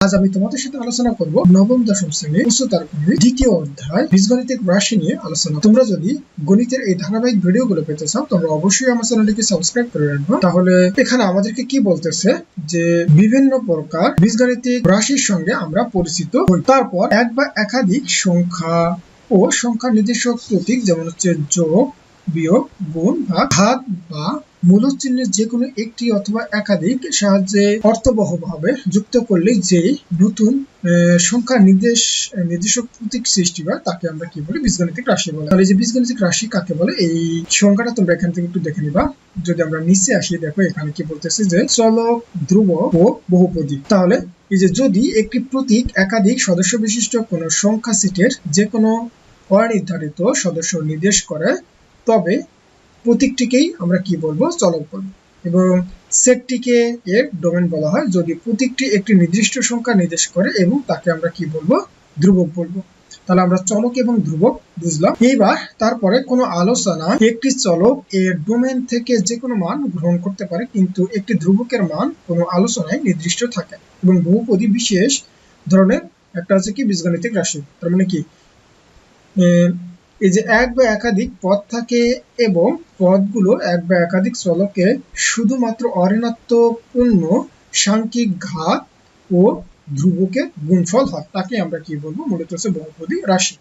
আজ আমি তোমাদের সাথে আলোচনা করব নবম দশম শ্রেণীর উচ্চতর গণিত দ্বিতীয় অধ্যায় বীজগণিতিক রাশি নিয়ে আলোচনা। তোমরা যদি গণিতের এই ধারাবাহিক ভিডিওগুলো পেতে চাও তোমরা অবশ্যই আমার চ্যানেলটিকে সাবস্ক্রাইব করে রাখবে। তাহলে এখানে আমাদেরকে কি বলতেছে যে বিভিন্ন প্রকার বীজগণিতিক রাশির সঙ্গে আমরা পরিচিত হই। তারপর এক বা একাধিক সংখ্যা ও সংখ্যা নির্দেশক প্রতীক যেমন হচ্ছে যোগ, বিয়োগ, গুণ, ভাগ, ঘাত বা মূলদ চিহ্নের যে কোনো একটি অথবা একাধিক সাহায্যে অর্থবহভাবে যুক্ত করলে যে নতুন সংখ্যা নির্দেশক প্রতীক সৃষ্টি হয় তাকে আমরা কি বলি? বীজগণিতিক রাশি বলে। তাহলে যে বীজগণিতিক রাশি কাকে বলে এই সংখ্যাটা তোমরা এখান থেকে একটু দেখে নিবা। যদি আমরা নিচে আসি দেখো এখানে কি বলতেছে যে চলক, ধ্রুবক ও বহুপদী। তাহলে এই যে যদি একটি প্রতীক একাধিক সদস্য বিশিষ্ট কোনো সংখ্যা সেটের যে কোনো অনির্ধারিত সদস্য নির্দেশ করে তবে প্রতীকটিকেই আমরা কি বলবো? চলক বলবো। এবং সেটটিকে এর ডোমেন বলা হয় যদি প্রতীকটি একটি নির্দিষ্ট সংখ্যা নির্দেশ করে এবং তাকে আমরা কি বলবো? ধ্রুবক বলবো। তাহলে আমরা চলক এবং ধ্রুবক বুঝলাম। এইবার তারপরে কোনো আলোচনা একটি চলক এর ডোমেন থেকে যে কোনো মান গ্রহণ করতে পারে কিন্তু একটি ধ্রুবকের মান কোনো আলোচনায় নির্দিষ্ট থাকে। এবং বহুপদী বিশেষ ধরনের একটা হচ্ছে কি বীজগণিতিক রাশি। তার মানে কি এই যে এক বা একাধিক পদ থাকে এবং পদগুলো এক বা একাধিক চলকে শুধুমাত্র অঋণাত্মক পূর্ণ সাংখ্যিক ঘাত ও ধ্রুবকের গুণফল হয় তাকে আমরা কি বলবো? মূলত হচ্ছে বহুপদী রাশি।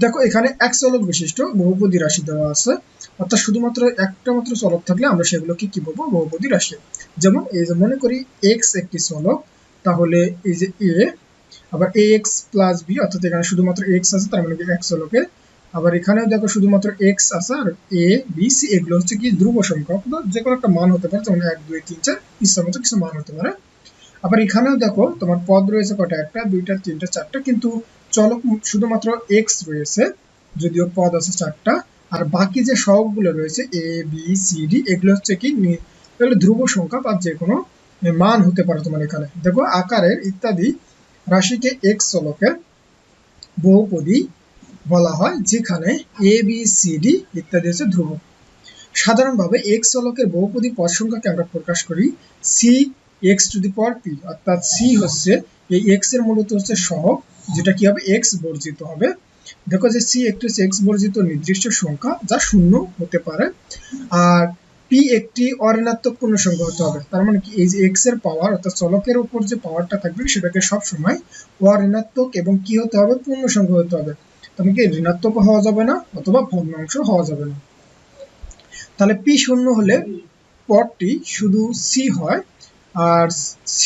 দেখো এখানে এক চলক বিশিষ্ট বহুপদী রাশি দেওয়া আছে, অর্থাৎ শুধুমাত্র একটা মাত্র চলক থাকলে আমরা সেগুলোকে কি বলবো? বহুপদী রাশি। যেমন এই যে মনে করি এক্স একটি চলক, তাহলে এই যে এ আবার ax প্লাস বি, অর্থাৎ এখানে শুধুমাত্র x আছে তার মানে কি এক চলকে। আবার এখানেও দেখো শুধুমাত্র x আছে আর a b c এগুলো হচ্ছে কি ধ্রুব সংখ্যা, যে কোনো একটা মান হতে পারে, যেমন 1 2 3 4 ইচ্ছা মতো কিছু মান হতে পারে। আবার এখানেও দেখো তোমার পদ রয়েছে কয়টা? একটা, দুইটা, তিনটা, চারটা, কিন্তু চলক শুধুমাত্র x রয়েছে যদিও পদ আছে চারটা। আর বাকি যে সহগগুলো রয়েছে a b c d এগুলো হচ্ছে কি এগুলো ধ্রুব সংখ্যা বা যে কোনো মান হতে পারে। তোমার এখানে দেখো আকারের ইত্যাদি রাশিকে x চলকের বহুপদী বলা হয় যেখানে a b c d ইত্যাদি হচ্ছে ধ্রুবক। সাধারণভাবে x চলকের বহুপদী পদ সংখ্যাকে আমরা প্রকাশ করি c x to the power p, অর্থাৎ c হচ্ছে এই x এর মূলত হচ্ছে সহগ যেটা কি হবে? x বর্জিত হবে। দেখো যে c একটি হচ্ছে x বর্জিত নির্দিষ্ট সংখ্যা যা শূন্য হতে পারে, আর p একটি অঋণাত্মক পূর্ণ সংখ্যা হতে হবে। তার মানে কি এই যে x এর পাওয়ার অর্থাৎ চলকের উপর যে পাওয়ারটা থাকবে সেটাকে সব সময় অঋণাত্মক এবং কি হতে হবে? পূর্ণ সংখ্যা হতে হবে। তার মানে কি ঋণাত্মক হওয়া যাবে না অথবা ভগ্নাংশ হওয়া যাবে না। তাহলে p শূন্য হলে পদটি শুধু c হয়, আর c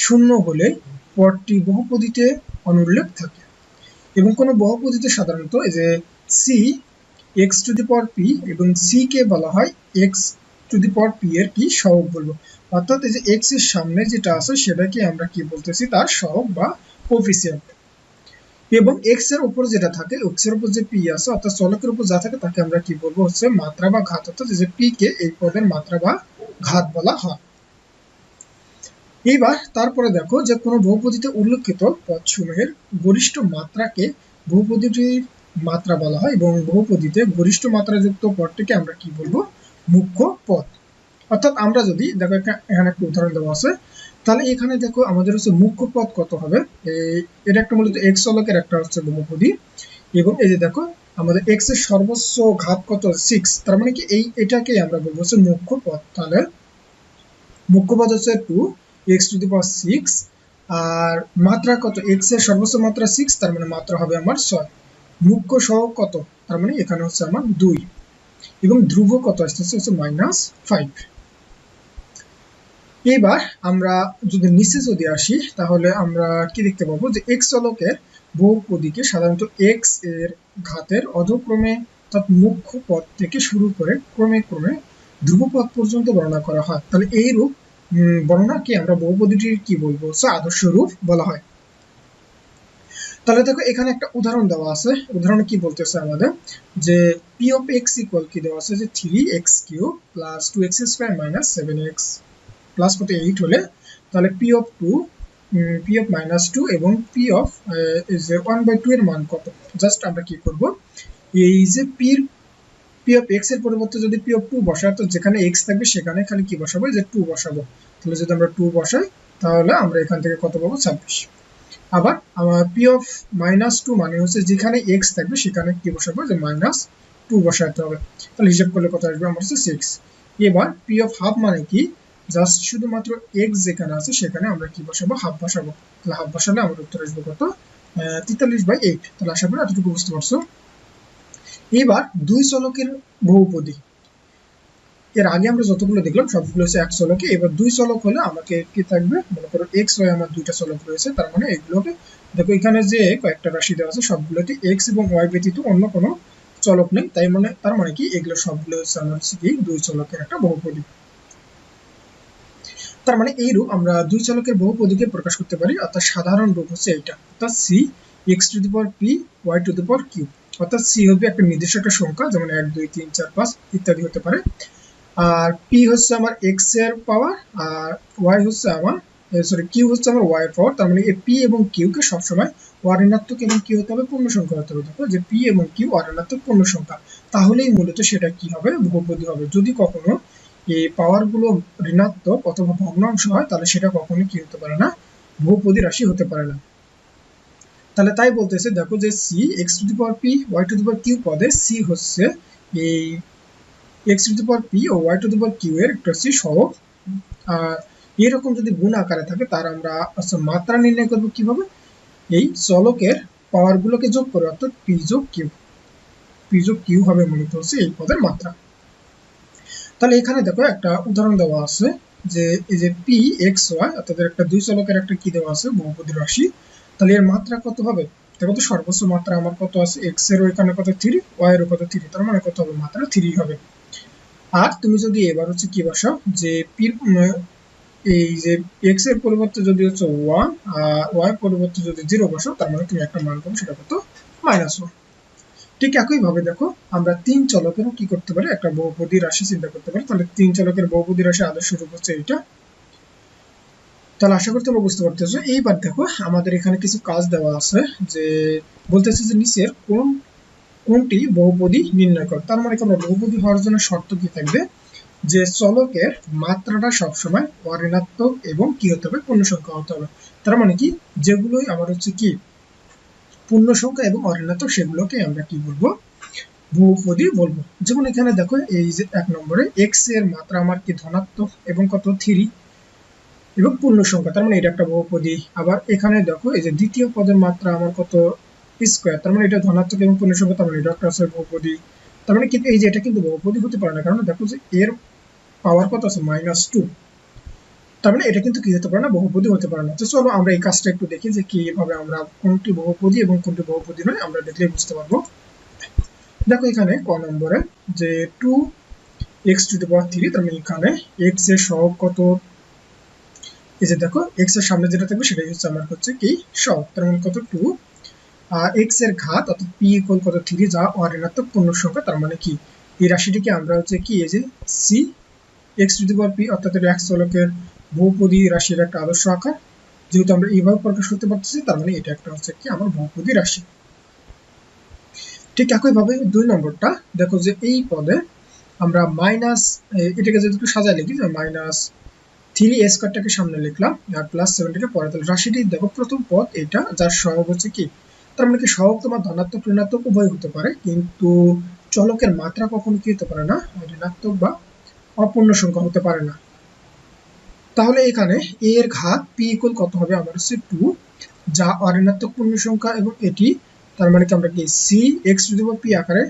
শূন্য হলে পদটি বহুপদীতে অনুল্লেখ থাকে। এবং কোন বহুপদীতে সাধারণত এই যে c x to the power p এবং c কে বলা হয় x to the power p এর কি সহগ বলবো, অর্থাৎ এই যে x এর সামনে যেটা আছে সেটাকে আমরা কি বলতেছি? তার সহগ বা কোএফিসিয়েন্ট। এবং x এর উপর যেটা থাকে, x এর উপর যে p আছে অর্থাৎ চলকের উপর যা থাকে তাকে আমরা কি বলবো? হচ্ছে মাত্রা বা ঘাত, অর্থাৎ এই যে p কে এই পদের মাত্রা বা ঘাত বলা হয়। এবার তারপরে দেখো যে কোনো বহুপদীতে উল্লেখিত পদসমূহের গরিষ্ঠ মাত্রাকে বহুপদীটির মাত্রা বলা হয় এবং বহুপদীতে গরিষ্ঠ মাত্রাযুক্ত পদটিকে আমরা কি বলবো? মুখ্য পদ। অর্থাৎ আমরা যদি দেখো এখানে একটা উদাহরণ দেওয়া আছে, তাহলে এখানে দেখো আমাদের হচ্ছে মুখ্য পদ কত হবে? এটা একটা মূলত x চলকের একটা হচ্ছে বহুপদী এবং এই যে দেখো আমাদের x এর সর্বোচ্চ ঘাত কত? 6, তার মানে কি এটাকে আমরা বলবো হচ্ছে মুখ্য পদ। তাহলে মুখ্য পদ হচ্ছে 2x টু দি পাওয়ার 6, আর মাত্রা কত? x এর সর্বোচ্চ মাত্রা 6, তার মানে মাত্রা হবে আমার 6। মুখ্য সহগ কত? তার মানে এখানে হচ্ছে আমার 2 এবং ধ্রুব কত আসতেছে? হচ্ছে -5। এবার আমরা যদি নিচে যদি আসি তাহলে আমরা কি দেখতে পাবো যে x চলকের বহুপদীকে সাধারণত x এর ঘাতের অধক্রমে অর্থাৎ মুখ্য পদ থেকে শুরু করে ক্রমে ক্রমে ধ্রুবপদ পর্যন্ত বর্ণনা করা হয়। তাহলে এই রূপ বর্ণনাকে আমরা বহুপদীটির কি বলবো? আদর্শ রূপ বলা হয়। তাহলে দেখো এখানে একটা উদাহরণ দেওয়া আছে। উদাহরণে কি বলতেছে আমাদের যে p of x ইকুয়াল কি দেওয়া আছে যে 3x³ plus 2x² minus 7x plus কত 8 হলে তাহলে p of -2 এবং p of 1/2 এর মান কত? জাস্ট আমরা কি করব? এই যে p of x এর পরিবর্তে যদি p of 2 বসাই, তো যেখানে x থাকবে সেখানে খালি কি বসাবো? যে 2 বসাবো। তাহলে যদি আমরা 2 বসাই তাহলে আমরা এখান থেকে কত পাবো 26। আবার আমার p(-2) মানে হচ্ছে যেখানে x থাকবে সেখানে কি বসাবো, যে -2 বসাতে হবে। তাহলে হিসাব করলে কত আসবে আমার হচ্ছে 6। এবার p(½ মানে কি, জাস্ট শুধুমাত্র x যেখানে আছে সেখানে আমরা কি বসাবো, হাফ বসাবো। তাহলে হাফ বসালে আমার উত্তর আসবে কত, 43/8। তাহলে আশা করি এতটুকু বুঝতে পারছো। এবার দুই চলকের বহুপদী, এর আগে আমরা যতগুলো দেখলাম সবগুলো হচ্ছে এক চলকে, এবার দুই চলক হলে আমাকে কি থাকবে, মনে করো x y আমার দুইটা চলক রয়েছে, তার মানে এগুলোকে দেখো এখানে যে কয়েকটা রাশি দেওয়া আছে সবগুলোতে x এবং y ব্যতীত অন্য কোনো চলক নেই, তার মানে কি এগুলো সবগুলো হচ্ছে আমার কি দুই চলকের একটা বহুপদী। তার মানে এই রূপ আমরা দুই চলকের বহুপদীকে প্রকাশ করতে পারি, অর্থাৎ সাধারণ রূপ হচ্ছে এটা, অর্থাৎ c x⁻p y⁻q, অর্থাৎ c হবে একটা নির্দিষ্ট একটা সংখ্যা, যেমন 1 2 3 4 5 ইত্যাদি হতে পারে। আর p হচ্ছে আমার x এর পাওয়ার, আর y হচ্ছে আমার q হচ্ছে আমার y এর পাওয়ার। তার মানে এই p এবং q কে সবসময় ঋণাত্মক এবং কি হতে হবে, পূর্ণ সংখ্যা হতে হবে। দেখো যে p এবং q ঋণাত্মক পূর্ণ সংখ্যা, তাহলেই মূলত সেটা কি হবে, বহুপদী হবে। যদি কখনো এই পাওয়ার গুলো ঋণাত্মক অথবা ভগ্নাংশ হয় তাহলে সেটা কখনোই কি হতে পারে না, বহুপদী রাশি হতে পারে না। তাহলে তাই বলতেছে, দেখো যে c x⁻p y⁻q পদে c হচ্ছে এই x⁻p ও y⁻q এর একটা হচ্ছে সহগ। আর এরকম যদি গুণ আকারে থাকে তার আমরা মাত্রা নির্ণয় করব কিভাবে, এই চলকের পাওয়ার গুলোকে যোগ করে, অর্থাৎ p যোগ q হবে মূলত হচ্ছে এই পদের মাত্রা। তাহলে এখানে দেখো একটা উদাহরণ দেওয়া আছে, যে এই যে p x y অর্থাৎ একটা দুই চলকের একটা কি দেওয়া আছে, বহুপদী রাশি। তাহলে এর মাত্রা কত হবে, দেখো তো সর্বোচ্চ মাত্রা আমার কত আছে, x এর ওইখানে কত 3, y এর কত 3, তার মানে কত হবে, মাত্রা 3 হবে। আর তুমি যদি এবার হচ্ছে কি বসাও, যে এই যে x এর পরিবর্তে যদি হচ্ছে 1 আর y এর পরিবর্তে যদি 0 বসাও, তার মানে তুমি একটা মান পাবে, সেটা কত, -1। ঠিক একই ভাবে দেখো আমরা তিন চলকেরও কি করতে পারি, একটা বহুপদী রাশি চিন্তা করতে পারি। তাহলে তিন চলকের বহুপদী রাশি আদর্শ রূপ হচ্ছে এটা। তাহলে আশা করি তোমরা বুঝতে পারতেছো। এইবার দেখো আমাদের এখানে কিছু কাজ দেওয়া আছে, যে বলতেছে যে নিচের কোনটি বহুপদী নির্ণয় কর। তার মানে আমরা বহুপদী হওয়ার জন্য শর্ত কি থাকবে, যে চলকের মাত্রাটা সবসময় ঋণাত্মক এবং কি হতে হবে, পূর্ণ সংখ্যা হতে হবে। তার মানে কি যেগুলোই আমার হচ্ছে কি পূর্ণ সংখ্যা এবং ঋণাত্মক সেগুলোকে আমরা কি বলবো, বহুপদী বলবো। যেমন এখানে দেখো এই যে 1 নম্বরে x এর মাত্রা আমার কি ধনাত্মক এবং কত 3 এবং পূর্ণ সংখ্যা, তার মানে এটা একটা বহুপদী। আবার এখানে দেখো এই যে দ্বিতীয় পদের মাত্রা আমার কত স্কয়ার, তার মানে এটা ধনাত্মক এবং পূর্ণ সংখ্যা, তার মানে এটা একটা আছে বহুপদী। তার মানে কিন্তু এই যে এটা কিন্তু বহুপদী হতে পারে না, কারণ দেখো যে এর পাওয়ার কত আছে, -2, তার মানে এটা কিন্তু কি হতে পারে না, বহুপদী হতে পারে না। তো চলো আমরা এই কাজটা একটু দেখি, যে কিভাবে আমরা কোনটি বহুপদী এবং কোনটি বহুপদী নয় আমরা দেখলে বুঝতে পারবো। দেখো এখানে ক নম্বরে যে 2x⁻3, তার মানে এখানে x এর সহগ কত, এই যে দেখো x এর সামনে যেটা থাকবে সেটাই হচ্ছে আমার হচ্ছে কি সহগ, তার মানে কত 2, আর x এর ঘাত অর্থাৎ p = কত 3, যা ঋণাত্মক পূর্ণ সংখ্যা। তার মানে কি এই রাশিটিকে আমরা হচ্ছে কি এই যে c x⁻p অর্থাৎ এটা এক চলকের বহুপদী রাশির একটা আদর্শ আকার, যেহেতু আমরা এইভাবে প্রকাশ করতে পারতেছি, তার মানে এটা একটা হচ্ছে কি আমার বহুপদী রাশি। ঠিক একইভাবে 2 নম্বরটা দেখো, যে এই পদে আমরা মাইনাস, এটাকে যদি একটু সাজায় লিখি, যে -3a² সামনে লিখলাম আর +7টাকে পরে। তাহলে রাশিটি দেখো প্রথম পদ এটা, যার সহগ হচ্ছে কি, তার মানে কি সহগ তোমার ধনাত্মক ঋণাত্মক উভয় হতে পারে, কিন্তু চলকের মাত্রা কখনো কি হতে পারে না, ঋণাত্মক বা অপূর্ণ সংখ্যা হতে পারে না। তাহলে এখানে a এর ঘাত p = কত হবে, আমার হচ্ছে 2, যা ঋণাত্মক পূর্ণ সংখ্যা, এবং এটি তার মানে কি আমরা কি c x⁻p আকারে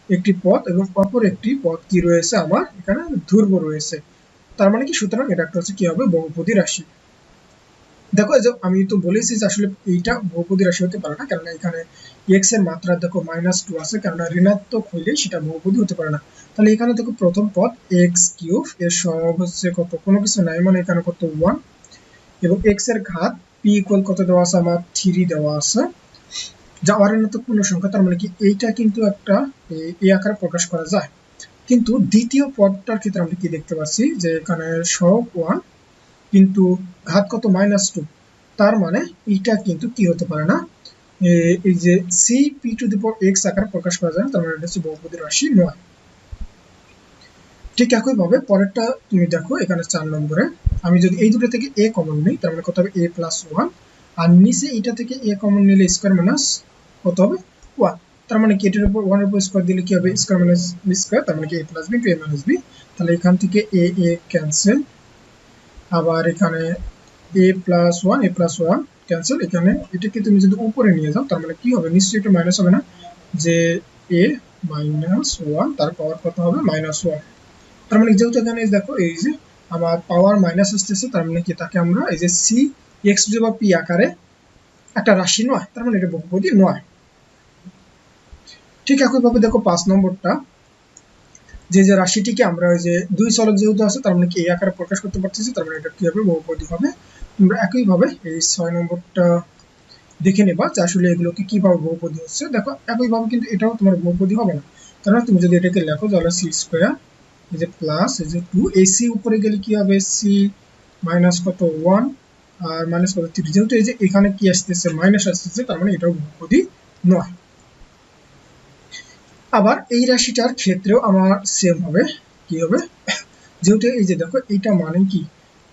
একটি পদ এবং অপর একটি পদ কি রয়েছে, আমার এখানে ধ্রুব রয়েছে। তার মানে কি সুতরাং এটা একটা হচ্ছে কি হবে, বহুপদী রাশি। দেখো এই যে আমি তো বলেছি যে আসলে এইটা বহুপদী রাশি হতে পারে না, কারণ এখানে x এর মাত্রা দেখো -2 আছে, কারণ ঋণাত্মক হইলে সেটা বহুপদী হতে পারে না। তাহলে এখানে দেখো প্রথম পদ x³ এর সহগ হচ্ছে কত, কোনো কিছু নাই, মানে এখানে কত 1, এবং x এর ঘাত p = কত দেওয়া আছে, আমার 3 দেওয়া আছে, যা ঋণাত্মক পূর্ণ সংখ্যা। তার মানে কি এইটা কিন্তু একটা এই আকারে প্রকাশ করা যায়। কিন্তু দ্বিতীয় পদটার ক্ষেত্রে আমরা কি দেখতে পাচ্ছি, যে এখানে সহগ 1 কিন্তু ঘাত কত, -2, তার মানে এটা কিন্তু কি হতে পারে না, এই যে cp⁴x আকারে প্রকাশ করা যায় না, তার মানে এটা হচ্ছে বহুপদী রাশি নয়। ঠিক একইভাবে পরেরটা তুমি দেখো এখানে 4 নম্বরে আমি যদি এই দুটো থেকে a কমন নিই তার মানে কত হবে a প্লাস 1, আর নিচে এটা থেকে a কমন নিলে স্কয়ার মাইনাস কত হবে 1, তার মানে কি এটার উপর 1 এর উপর স্কয়ার দিলে কি হবে স্কয়ার মাইনাস b স্কয়ার, তার মানে কি a plus b to a minus b, তাহলে এখান থেকে a ক্যান্সেল, আবার এখানে a প্লাস 1 ক্যান্সেল, এখানে এটাকে তুমি যদি উপরে নিয়ে যাও তার মানে কি হবে নিশ্চয়ই একটা মাইনাস হবে না, যে a মাইনাস 1 তার পাওয়ার কত হবে মাইনাস 1, তার মানে যেহেতু এখানে দেখো এই যে আমার পাওয়ার মাইনাস আসতেছে তার মানে কি তাকে আমরা এই যে সি এক্স বা পি আকারে একটা রাশি নয়, তার মানে এটা বহুপদী নয়। ঠিক একইভাবে দেখো 5 নম্বরটা, যে রাশিটিকে আমরা ওই যে দুই চলক যেহেতু আছে তার মানে কি এই আকারে প্রকাশ করতে পারতেছি, তার মানে এটা কি হবে বহুপদী হবে। তোমরা একইভাবে এই 6 নম্বরটা দেখে নেবা যে আসলে এগুলোকে কিভাবে বহুপদী হচ্ছে। দেখো একইভাবে কিন্তু এটাও তোমার বহুপদী হবে না, কারণ তুমি যদি এটাকে লেখো তাহলে সি স্কয়ার এই যে প্লাস এই যে 2 এই সি উপরে গেলে কি হবে সি মাইনাস কত 1 আর মাইনাস কত 3, যেহেতু এই যে এখানে কি আসতেছে মাইনাস আসতেছে তার মানে এটাও বহুপদী নয়। আবার এই রাশিটার ক্ষেত্রেও আমার সেম হবে, কি হবে যেহেতু এই যে দেখো এটা মানে কি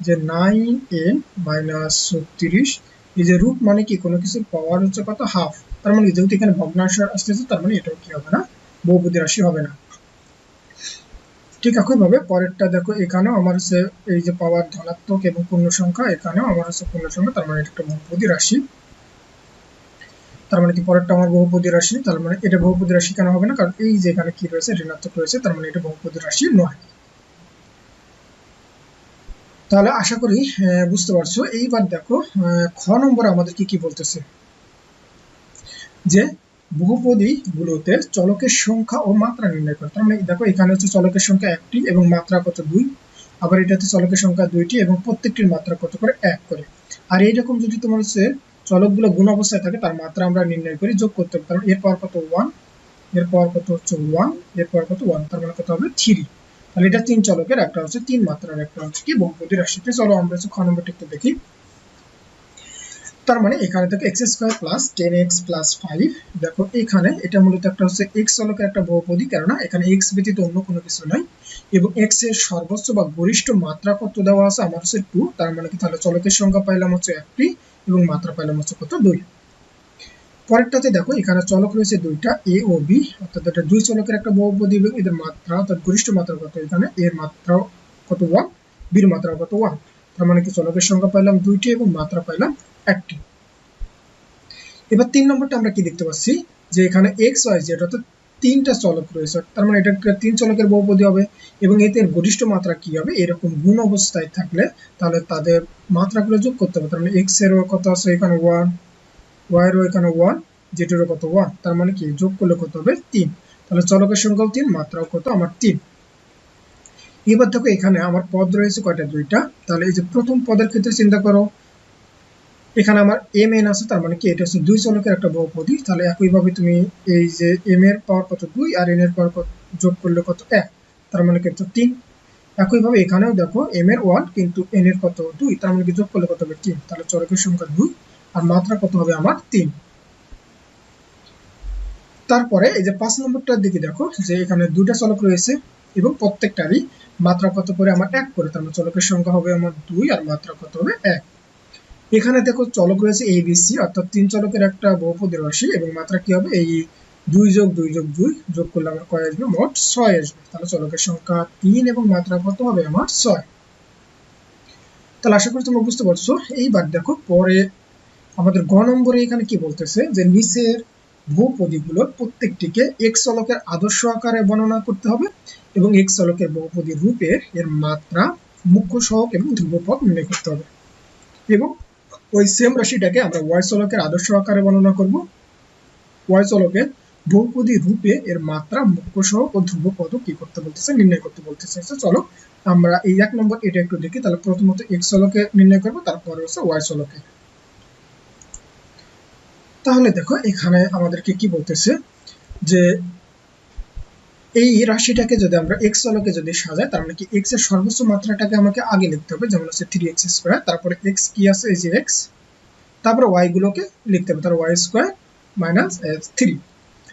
যে 9n মাইনাস 36, এই যে রুট মানে কি কোনো কিছুর পাওয়ার হচ্ছে কত হাফ, তার মানে যেহেতু এখানে ভগ্নাংশ আসতেছে তার মানে এটাও কি হবে না বহুপদী রাশি হবে না। ঠিক একইভাবে পরেরটা দেখো এখানেও আমার হচ্ছে এই যে পাওয়ার ধনাত্মক এবং পূর্ণ সংখ্যা, এখানেও আমার হচ্ছে পূর্ণ সংখ্যা, তার মানে এটা একটা বহুপদী রাশি। তার মানে কি পরেরটা আমার বহুপদী রাশি, তার মানে এটা বহুপদী রাশি কেন হবে না, কারণ এই যে এখানে কি রয়েছে ঋণাত্মক রয়েছে, তার মানে এটা বহুপদী রাশি নয়। তাহলে আশা করি বুঝতে পারছো। এইবার দেখো খ নম্বরে আমাদের কি বলতেছে, যে বহুপদী গুলোতে চলকের সংখ্যা ও মাত্রা নির্ণয় করে। তার মানে দেখো এখানে হচ্ছে চলকের সংখ্যা 1টি এবং মাত্রা কত 2, আবার এটাতে চলকের সংখ্যা 2টি এবং প্রত্যেকটির মাত্রা কত করে 1 করে। আর এইরকম যদি তোমার হচ্ছে চলকগুলো গুণ অবস্থায় থাকে তার মাত্রা আমরা নির্ণয় করি যোগ করতে হবে, কারণ এর পাওয়ার কত 1, এর পাওয়ার কত হচ্ছে 1, এর পাওয়ার কত 1, তার মানে কত হবে 3। তাহলে এটা 3 চলকের, একটা হচ্ছে 3 মাত্রার, একটা হচ্ছে কি বহুপদী রাশিতে। চলো আমরা হচ্ছে খ নম্বরটা একটু দেখি। তার মানে এখানে থেকে x square plus 10x plus 5, দেখো এখানে এটা মূলত একটা হচ্ছে এক্স চলকের একটা বহুপদী, কেননা এখানে এক্স ব্যতীত অন্য কোনো কিছু নাই, এবং এক্স এর সর্বোচ্চ বা গরিষ্ঠ মাত্রা কত দেওয়া আছে আমার হচ্ছে 2, তার মানে কি তাহলে চলকের সংখ্যা পাইলাম হচ্ছে 1টি এবং মাত্রা পাইলাম হচ্ছে কত 2। পরেরটাতে দেখো এখানে চলক রয়েছে দুইটা এ ও বি, অর্থাৎ এটা দুই চলকের একটা বহুপদী এবং এদের মাত্রা অর্থাৎ গরিষ্ঠ মাত্রা কত, এখানে এর মাত্রা কত 1, বির মাত্রা কত 1, তার মানে কি চলকের সংখ্যা পাইলাম 2টি এবং মাত্রা পাইলাম 1টি। এবার 3 নম্বরটা আমরা কি দেখতে পাচ্ছি, যে এখানে এক্স ওয়াই জেড অর্থাৎ 3টা চলক রয়েছে, তার মানে এটা 3 চলকের বহুপদী হবে এবং এদের গরিষ্ঠ মাত্রা কি হবে এরকম গুণ অবস্থায় থাকলে তাহলে তাদের মাত্রাগুলো যোগ করতে হবে। তার মানে এক্স এর কত আছে এখানে 1, ওয়াই এর এখানে 1, জেড এর কত 1, তার মানে কি যোগ করলে কত হবে 3, তাহলে চলকের সংখ্যাও 3, মাত্রাও কত আমার 3। এবার দেখো এখানে আমার পদ রয়েছে কয়টা 2টা, তাহলে এই যে প্রথম পদের ক্ষেত্রে চিন্তা করো এখানে আমার এম এন আছে, তার মানে কি এটা হচ্ছে দুই চলকের একটা বহুপদী, তাহলে একইভাবে তুমি এই যে এম এর পাওয়ার কত 2 আর এন এর পাওয়ার যোগ করলে কত 1, তার মানে কত 3। একইভাবে এখানেও দেখো এম এর 1 কিন্তু এন এর কত 2, তার মানে কি যোগ করলে কত হবে 3, তাহলে চলকের সংখ্যা 2 আর মাত্রা কত হবে আমার 3। তারপরে এই যে 5 নম্বরটার দিকে দেখো যে এখানে দুইটা চলক রয়েছে এবং প্রত্যেকটারই মাত্রা কত করে আমার 1 করে, তার মানে চলকের সংখ্যা হবে আমার 2 আর মাত্রা কত হবে 1। এখানে দেখো চলক রয়েছে এ বি সি অর্থাৎ 3 চলকের একটা বহুপদী রাশি এবং মাত্রা কি হবে এই 2 যোগ 2 যোগ 2 যোগ করলে আমার কয় আসবে মোট 6 আসবে, তাহলে চলকের সংখ্যা 3 এবং মাত্রা কত হবে আমার 6। তাহলে আশা করি তোমরা বুঝতে পারছো। এইবার দেখো পরে আমাদের গ নম্বরে এখানে কি বলতেছে, যে নিচের বহুপদীগুলোর প্রত্যেকটিকে এক্স চলকের আদর্শ আকারে বর্ণনা করতে হবে এবং এক্স চলকের বহুপদী রূপের এর মাত্রা, মুখ্য সহগ এবং ধ্রুবপদ নির্ণয় করতে হবে, এবং ওই সেম রাশিটাকে আমরা ওয়াই চলকের আদর্শ আকারে বর্ণনা করব। ওয়াই চলকের বহুপদী রূপে এর মাত্রা, মুখ্য সহগ ও ধ্রুবপদ কি করতে বলতেছে নির্ণয় করতে বলতেছে। চলো আমরা এই 1 নম্বর এটা একটু দেখি। তাহলে প্রথমত এক্স চলকে নির্ণয় করব, তারপরে হচ্ছে ওয়াই চলকে। তাহলে দেখো এখানে আমাদেরকে কি বলতেছে, যে এই রাশিটাকে যদি আমরা এক্স চলকে যদি সাজাই তার মানে কি এক্স এর সর্বোচ্চ মাত্রাটাকে আমাকে আগে লিখতে হবে, যেমন হচ্ছে 3x স্কয়ার, তারপরে এক্স কি আছে এই যে এক্স, তারপরে ওয়াই গুলোকে লিখতে হবে, তার ওয়াই স্কয়ার মাইনাস 3।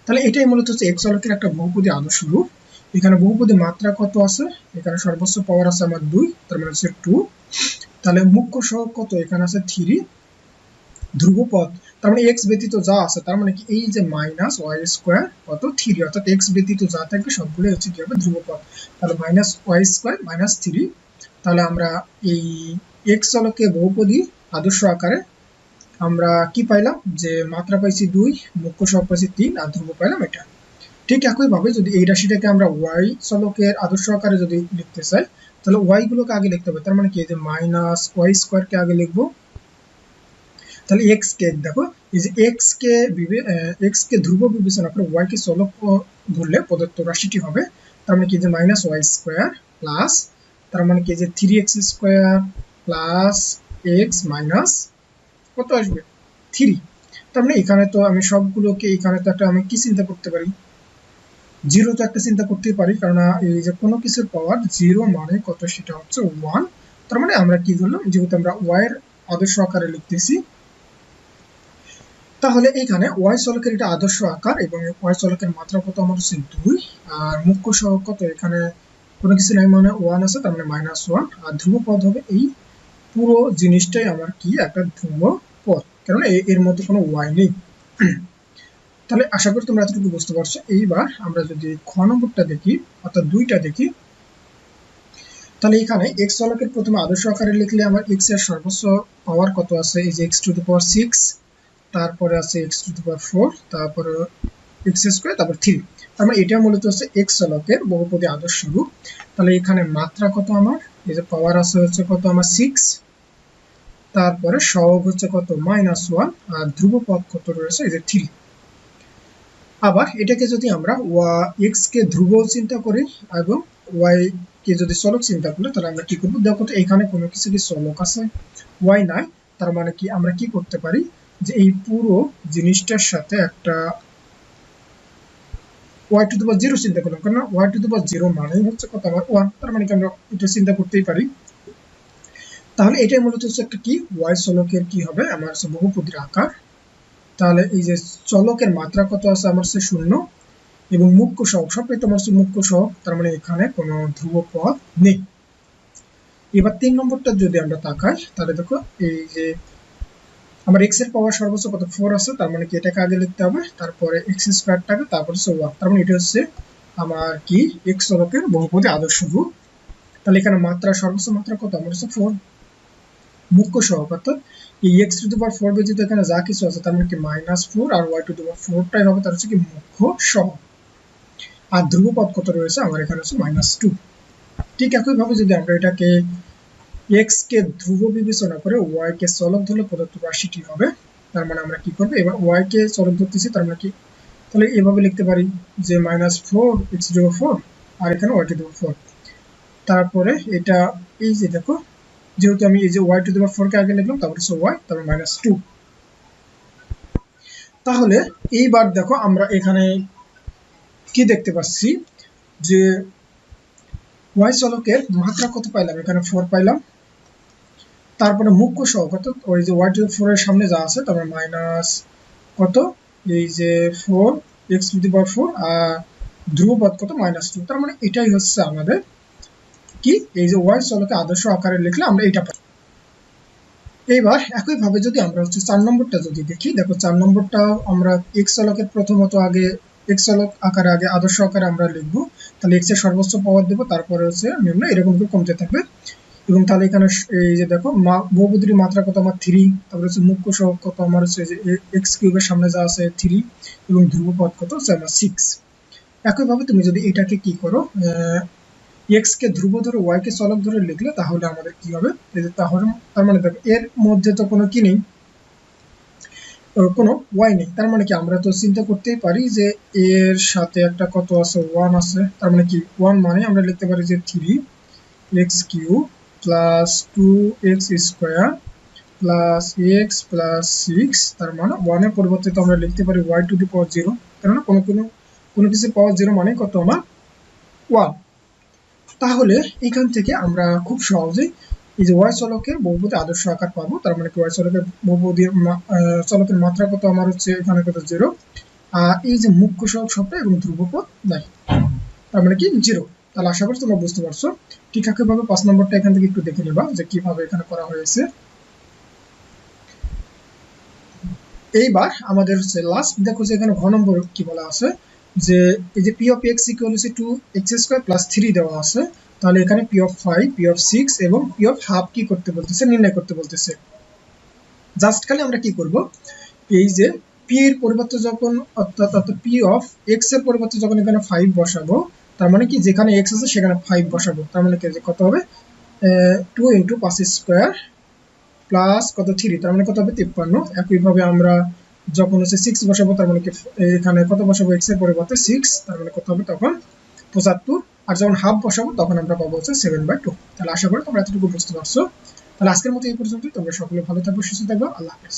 তাহলে এটাই মূলত হচ্ছে এক্স চলকের একটা বহুপদী আদর্শ রূপ এখানে বহুপদীর মাত্রা কত আছে, এখানে সর্বোচ্চ পাওয়ার আছে আমার 2, তার মানে হচ্ছে 2। তাহলে মুখ্য সহগ কত, এখানে আছে 3। ধ্রুবপদ তার মানে x ব্যতীত যা আছে, তার মানে কি এই যে মাইনাস ওয়াই স্কোয়ার কত 3, অর্থাৎ x ব্যতীত যা থাকবে সবগুলো হচ্ছে কি হবে ধ্রুবপদ। তাহলে মাইনাস ওয়াই স্কোয়ার মাইনাস 3। তাহলে আমরা এই x চলকে বহুপদী আদর্শ আকারে আমরা কি পাইলাম, যে মাত্রা পাইছি 2, মুখ্য সহগ পাইছি 3, আর ধ্রুব পাইলাম এটা। ঠিক একইভাবে যদি এই রাশিটাকে আমরা y চলকের আদর্শ আকারে যদি লিখতে চাই, তাহলে y গুলোকে আগে লিখতে হবে। তার মানে কি, এই যে মাইনাস ওয়াই স্কোয়ার কে আগে লিখবো। তাহলে x কে দেখো, এই যে x কে ধ্রুব বিবেচনা করে y কে চলক ধরলে প্রদত্ত রাশিটি হবে। তার মানে কি, যে মাইনাস ওয়াই স্কোয়ার প্লাস, তার মানে কি, যে 3x square plus x minus কত আসবে 3। তার মানে এখানে তো আমি সবগুলোকে, এখানে তো একটা আমি কি চিন্তা করতে পারি, 0 তো একটা চিন্তা করতেই পারি, কারণ এই যে কোনো কিছুর পাওয়ার 0 মানে কত, সেটা হচ্ছে 1। তার মানে আমরা কি ধরলাম, যেহেতু আমরা y এর আদর্শ আকারে লিখতেছি, তাহলে এখানে y চলকের এটা আদর্শ আকার এবং y চলকের মাত্রা কত আমার হচ্ছে 2, আর মুখ্য সহগ কত, এখানে কোনো কিছু নাই মানে 1 আছে, তার মানে -1, আর ধ্রুবপদ হবে এই পুরো জিনিসটাই আমার কি একটা ধ্রুবপদ, কারণ এর মধ্যে কোনো y নেই। তাহলে আশা করি তোমরা এতটুকু বুঝতে পারছো। এইবার আমরা যদি খ নম্বরটা দেখি, অর্থাৎ 2টা দেখি, তাহলে এখানে x চলকের প্রথমে আদর্শ আকারে লিখলে আমার x এর সর্বোচ্চ পাওয়ার কত আছে, এই যে x⁴, তারপরে আছে x⁴, তারপরে x², তারপর 3। তার মানে এটা মূলত হচ্ছে x চলকের বহুপদী আদর্শ রূপ। তাহলে এখানে মাত্রা কত আমার, এই যে পাওয়ার আছে হচ্ছে কত আমার 6, তারপরে সহগ হচ্ছে কত -1, আর ধ্রুবপদ কত রয়েছে এই যে 3। আবার এটাকে যদি আমরা x কে ধ্রুব চিন্তা করি এবং y কে যদি চলক চিন্তা করি, তাহলে আমরা কি করব, দেখো তো এখানে কোনো কিছু কি চলক আছে, y নাই। তার মানে কি, আমরা কি করতে পারি, যে এই পুরো জিনিসটার সাথে একটা y⁴ চিন্তা করলাম, কারণ y⁴ মানেই হচ্ছে কত আমার 1, তার মানে কি আমরা এটা চিন্তা করতেই পারি। তাহলে এটাই মূলত হচ্ছে একটা কি, y চলকের কি হবে আমার হচ্ছে বহুপদীর আকার। তাহলে এই যে চলকের মাত্রা কত আছে আমার হচ্ছে 0, এবং মুখ্য সহগ সবটাই তোমার হচ্ছে মুখ্য সহগ, তার মানে এখানে কোনো ধ্রুবপদ নেই। এবার 3 নম্বরটা যদি আমরা তাকাই, তাহলে দেখো এই যে আমার x এর পাওয়ার সর্বোচ্চ কত 4 আছে, তার মানে কি এটাকে আগে লিখতে হবে, তারপরে x²টাকে, তারপর হচ্ছে 1। তার মানে এটা হচ্ছে আমার কি x চলকের বহুপদী আদর্শ রূপ। তাহলে এখানে মাত্রা সর্বোচ্চ মাত্রা কত আমার হচ্ছে 4, মুখ্য সহগ, অর্থাৎ এই x⁴ ব্যতীত এখানে যা কিছু আছে তার মানে কি -4, আর y⁴টাই হবে তার হচ্ছে কি মুখ্য সহগ। আর ধ্রুবপদ কত রয়েছে আমার এখানে হচ্ছে -2। ঠিক একইভাবে যদি আমরা এটাকে x কে ধ্রুব বিবেচনা করে y কে চলক ধরলে প্রদত্ত রাশিটি হবে। তার মানে আমরা কি করব, এবার y কে চলক ধরতেছি, তার মানে কি, তাহলে এভাবে লিখতে পারি যে -4 x⁴, আর এখানে y⁴। তারপরে এটা এই যে দেখো, যেহেতু আমি এই যে y⁴ কে আগে লিখলাম, তারপরে হচ্ছে y, তারপর -2। তাহলে এইবার দেখো আমরা এখানে কি দেখতে পাচ্ছি, যে y চলকের মাত্রা কত পাইলাম, এখানে 4 পাইলাম। তারপরে মুখ্য সহগ অর্থাৎ ওই যে y⁴ এর সামনে যা আছে, তারপরে মাইনাস কত, এই যে 4 x⁴, আর ধ্রুবপদ কত -2। তার মানে এটাই হচ্ছে আমাদের কি, এই যে y চলকে আদর্শ আকারে লিখলে আমরা এটা পাই। এইবার একইভাবে যদি আমরা হচ্ছে 4 নম্বরটা যদি দেখি, দেখো 4 নম্বরটা আমরা x চলকের প্রথমত আগে x চলক আকারে আগে আদর্শ আকারে আমরা লিখবো। তাহলে x এর সর্বোচ্চ পাওয়ার দেব, তারপরে হচ্ছে নিম্ন, এরকম করে কমতে থাকবে। এবং তাহলে এখানে এই যে দেখো বহুপদীর মাত্রা কত আমার 3, তারপরে হচ্ছে মুখ্য সহগ কত আমার হচ্ছে যে x³ এর সামনে যা আছে 3, এবং ধ্রুবপদ কত হচ্ছে আমার 6। একইভাবে তুমি যদি এটাকে কি করো, x কে ধ্রুব ধরে y কে চলক ধরে লিখলে, তাহলে আমাদের কি হবে, এই যে তাহলে তার মানে দেখো এর মধ্যে তো কোনো কি নেই, কোনো y নেই। তার মানে কি আমরা তো চিন্তা করতেই পারি যে এর সাথে একটা কত আছে 1 আছে, তার মানে কি 1 মানে আমরা লিখতে পারি যে 3x³ plus 2x² plus x plus 6, তার মানে 1 এর পরিবর্তে তো আমরা লিখতে পারি y⁴, কারণ কোনো কিছু পাওয়ার 0 মানে কত আমার 1। তাহলে এখান থেকে আমরা খুব সহজেই এই যে y চলকের বহুপদী আদর্শ আকার পাবো। তার মানে কি y চলকের বহুপদীর চলকের মাত্রা কত আমার হচ্ছে এখানে কত 0, আর এই যে মুখ্য সহগ সবটা এবং ধ্রুবপদ নাই। তার মানে কি 0। তাহলে আশা করি তোমরা বুঝতে পারছো। ঠিক একইভাবে 5 নম্বরটা এখান থেকে একটু দেখে নিবা যে কিভাবে এখানে করা হয়েছে। এইবার আমাদের হচ্ছে লাস্ট দেখো যে এখানে ঘ নম্বর কি বলা আছে যে এই যে P of x equal to x square plus 3 দেওয়া আছে। তাহলে এখানে পি অফ 5, পি অফ 6 এবং পি অফ হাফ কি করতে বলতেছে, নির্ণয় করতে বলতেছে। জাস্ট খালি আমরা কি করব, এই যে পি এর পরিবর্তে যখন অর্থাৎ পি অফ এক্স এর পরিবর্তে যখন এখানে 5 বসাবো, তার মানে কি যেখানে এক্স আছে সেখানে 5 বসাবো। তার মানে কি যে কত হবে 2 ইনটু 5 স্কোয়ার প্লাস কত 3, তার মানে কত হবে 53। একইভাবে আমরা যখন হচ্ছে 6 বসাবো, তার মানে কি এখানে কত বসাবো এক্স এর পরিবর্তে 6, তার মানে কত হবে তখন 75। আর যখন হাফ বসাবো তখন আমরা পাবো হচ্ছে 7/2। তাহলে আশা করি তোমরা এতটুকু বুঝতে পারছো। তাহলে আজকের মতো এই পর্যন্তই। তোমরা সকলে ভালো থাকবে, সুস্থ থাকবে। আল্লাহ হাফেজ।